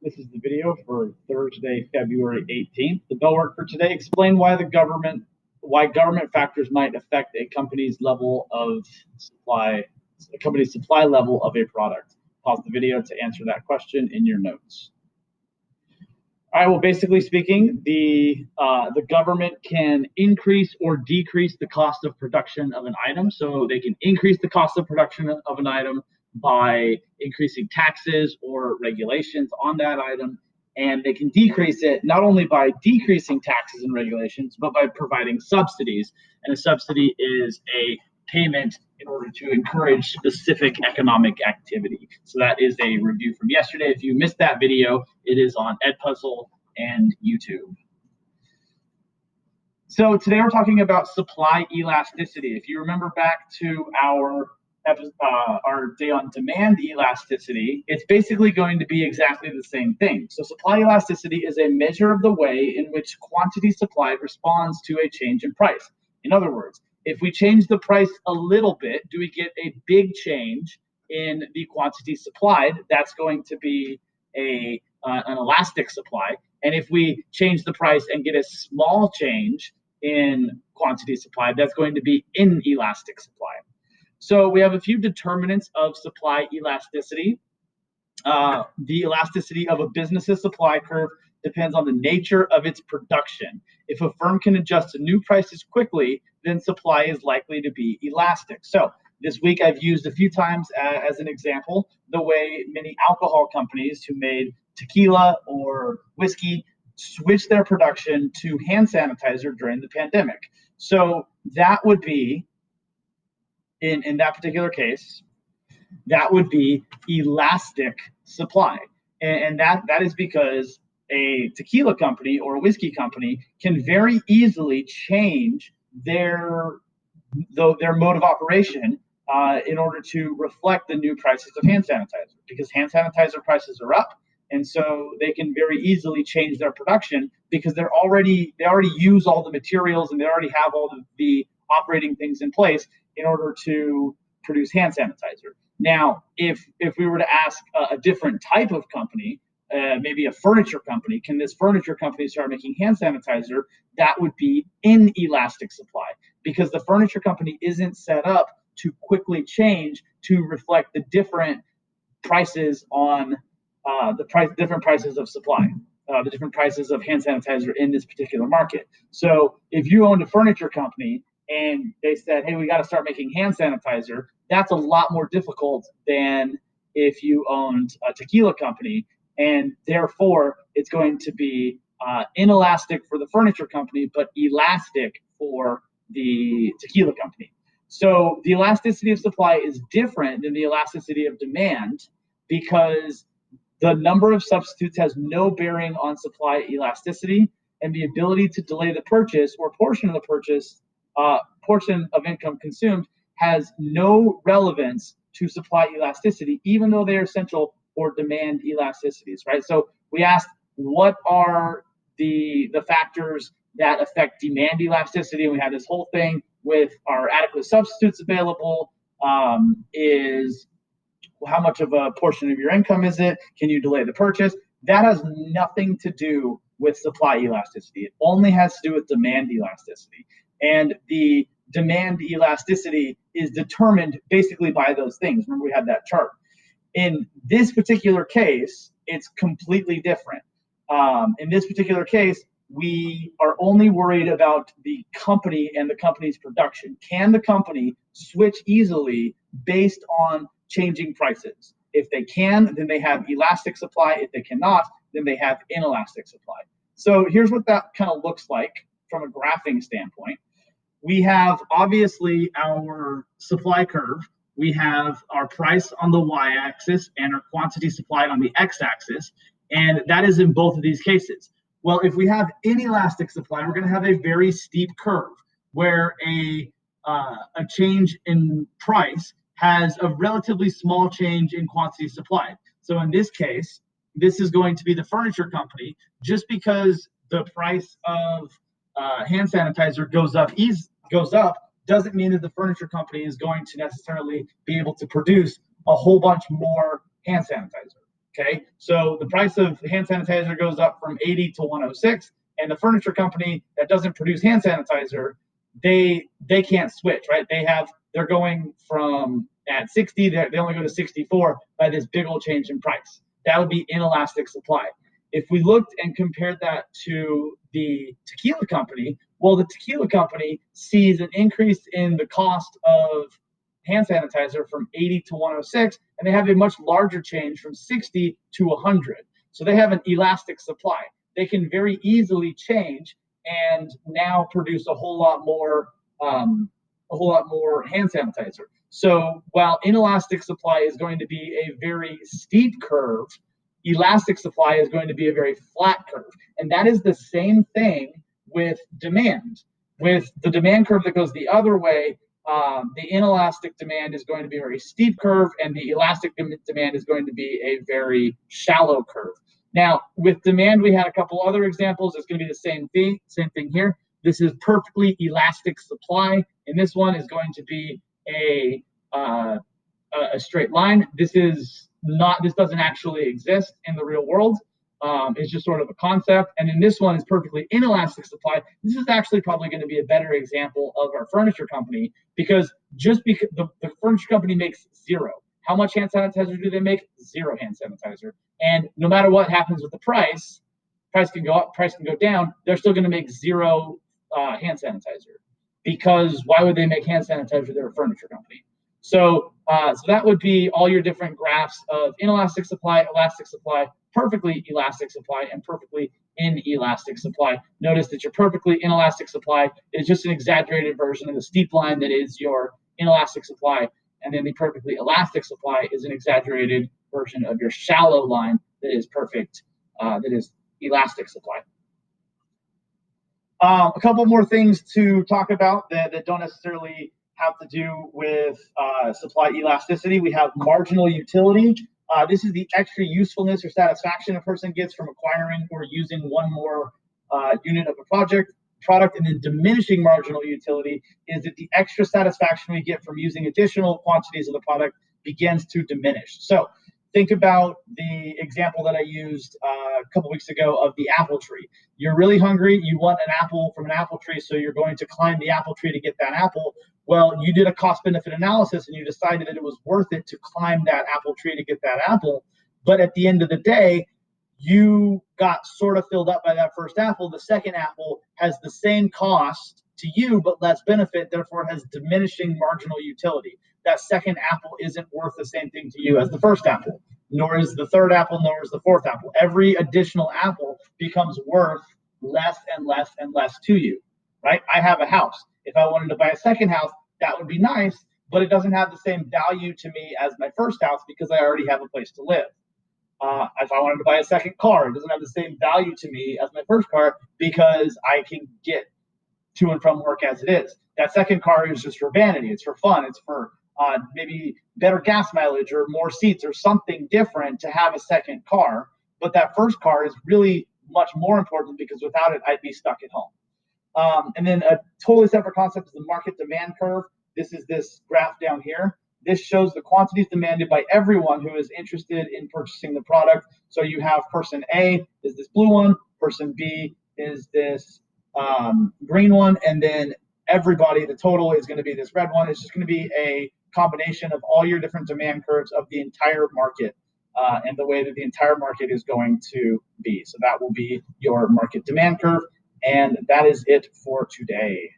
This is the video for Thursday, February 18th. The bell work for today: explain why government factors might affect a company's level of supply, level of a product. Pause the video to answer that question in your notes. All right. Well, basically speaking, the government can increase or decrease the cost of production of an item. So they can increase the cost of production of an item by increasing taxes or regulations on that item, and they can decrease it not only by decreasing taxes and regulations, but by providing subsidies. And a subsidy is a payment in order to encourage specific economic activity. So that is a review from yesterday. If you missed that video, it is on Edpuzzle and YouTube. So today we're talking about supply elasticity. If you remember back to our day on demand elasticity, it's basically going to be exactly the same thing. So supply elasticity is a measure of the way in which quantity supplied responds to a change in price. In other words, if we change the price a little bit, do we get a big change in the quantity supplied? That's going to be an elastic supply. And if we change the price and get a small change in quantity supplied, that's going to be inelastic supply. So we have a few determinants of supply elasticity. The elasticity of a business's supply curve depends on the nature of its production. If a firm can adjust to new prices quickly, then supply is likely to be elastic. So this week I've used a few times as an example the way many alcohol companies who made tequila or whiskey switched their production to hand sanitizer during the pandemic. So that would be, in that particular case, that would be elastic supply. And that is because a tequila company or a whiskey company can very easily change their mode of operation in order to reflect the new prices of hand sanitizer, because hand sanitizer prices are up. And so they can very easily change their production because they already use all the materials and they already have all the operating things in place in order to produce hand sanitizer. Now, if we were to ask a different type of company, maybe a furniture company, can this furniture company start making hand sanitizer? That would be inelastic supply, because the furniture company isn't set up to quickly change to reflect the different prices on different prices of supply, the different prices of hand sanitizer in this particular market. So if you owned a furniture company and they said, hey, we got to start making hand sanitizer, that's a lot more difficult than if you owned a tequila company. And therefore, it's going to be inelastic for the furniture company, but elastic for the tequila company. So the elasticity of supply is different than the elasticity of demand, because the number of substitutes has no bearing on supply elasticity, and the ability to delay the purchase or portion of the purchase, portion of income consumed, has no relevance to supply elasticity, even though they are essential for demand elasticities, right? So we asked, what are the factors that affect demand elasticity? And we had this whole thing with, our adequate substitutes available, is how much of a portion of your income is it? Can you delay the purchase? That has nothing to do with supply elasticity. It only has to do with demand elasticity. And the demand elasticity is determined basically by those things. Remember, we had that chart. In this particular case, it's completely different. In this particular case, we are only worried about the company and the company's production. Can the company switch easily based on changing prices? If they can, then they have elastic supply. If they cannot, then they have inelastic supply. So here's what that kind of looks like from a graphing standpoint. We have obviously our supply curve. We have our price on the y-axis and our quantity supplied on the x-axis, and that is in both of these cases. Well, if we have inelastic supply, we're going to have a very steep curve where a change in price has a relatively small change in quantity supplied. So in this case, this is going to be the furniture company. Just because the price of hand sanitizer goes up doesn't mean that the furniture company is going to necessarily be able to produce a whole bunch more hand sanitizer. Okay, so the price of hand sanitizer goes up from 80 to 106, and the furniture company that doesn't produce hand sanitizer, they can't switch, right? They're going from at 60, they only go to 64 by this big old change in price. That would be inelastic supply. If we looked and compared that to the tequila company, well, the tequila company sees an increase in the cost of hand sanitizer from 80 to 106, and they have a much larger change from 60 to 100. So they have an elastic supply. They can very easily change and now produce a whole lot more hand sanitizer. So while inelastic supply is going to be a very steep curve, elastic supply is going to be a very flat curve. And that is the same thing with demand. With the demand curve that goes the other way, the inelastic demand is going to be a very steep curve, and the elastic demand is going to be a very shallow curve. Now, with demand, we had a couple other examples. It's going to be the same thing here. This is perfectly elastic supply, and this one is going to be a straight line. This doesn't actually exist in the real world. It's just sort of a concept. And then this one is perfectly inelastic supply. This is actually probably going to be a better example of our furniture company, because just because the furniture company makes zero. How much hand sanitizer do they make? Zero hand sanitizer. And no matter what happens with the price can go up, price can go down, they're still going to make zero hand sanitizer. Because why would they make hand sanitizer? They're a furniture company. So that would be all your different graphs of inelastic supply, elastic supply, perfectly elastic supply, and perfectly inelastic supply. Notice that your perfectly inelastic supply is just an exaggerated version of the steep line that is your inelastic supply, and then the perfectly elastic supply is an exaggerated version of your shallow line that is elastic supply. A couple more things to talk about that don't necessarily have to do with supply elasticity. We have marginal utility. This is the extra usefulness or satisfaction a person gets from acquiring or using one more unit of a product. And then diminishing marginal utility is that the extra satisfaction we get from using additional quantities of the product begins to diminish. So think about the example that I used a couple weeks ago of the apple tree. You're really hungry, you want an apple from an apple tree, so you're going to climb the apple tree to get that apple. Well, you did a cost-benefit analysis and you decided that it was worth it to climb that apple tree to get that apple. But at the end of the day, you got sort of filled up by that first apple. The second apple has the same cost to you, but less benefit, therefore it has diminishing marginal utility. That second apple isn't worth the same thing to you as the first apple, nor is the third apple, nor is the fourth apple. Every additional apple becomes worth less and less and less to you, right? I have a house. If I wanted to buy a second house, that would be nice, but it doesn't have the same value to me as my first house because I already have a place to live. If I wanted to buy a second car, it doesn't have the same value to me as my first car because I can get to and from work as it is. That second car is just for vanity. It's for fun. It's for maybe better gas mileage or more seats or something different to have a second car. But that first car is really much more important because without it, I'd be stuck at home. And then a totally separate concept is the market demand curve. This is this graph down here. This shows the quantities demanded by everyone who is interested in purchasing the product. So you have person A is this blue one, person B is this green one, and then everybody, the total is going to be this red one. It's just going to be a combination of all your different demand curves of the entire market and the way that the entire market is going to be. So that will be your market demand curve. And that is it for today.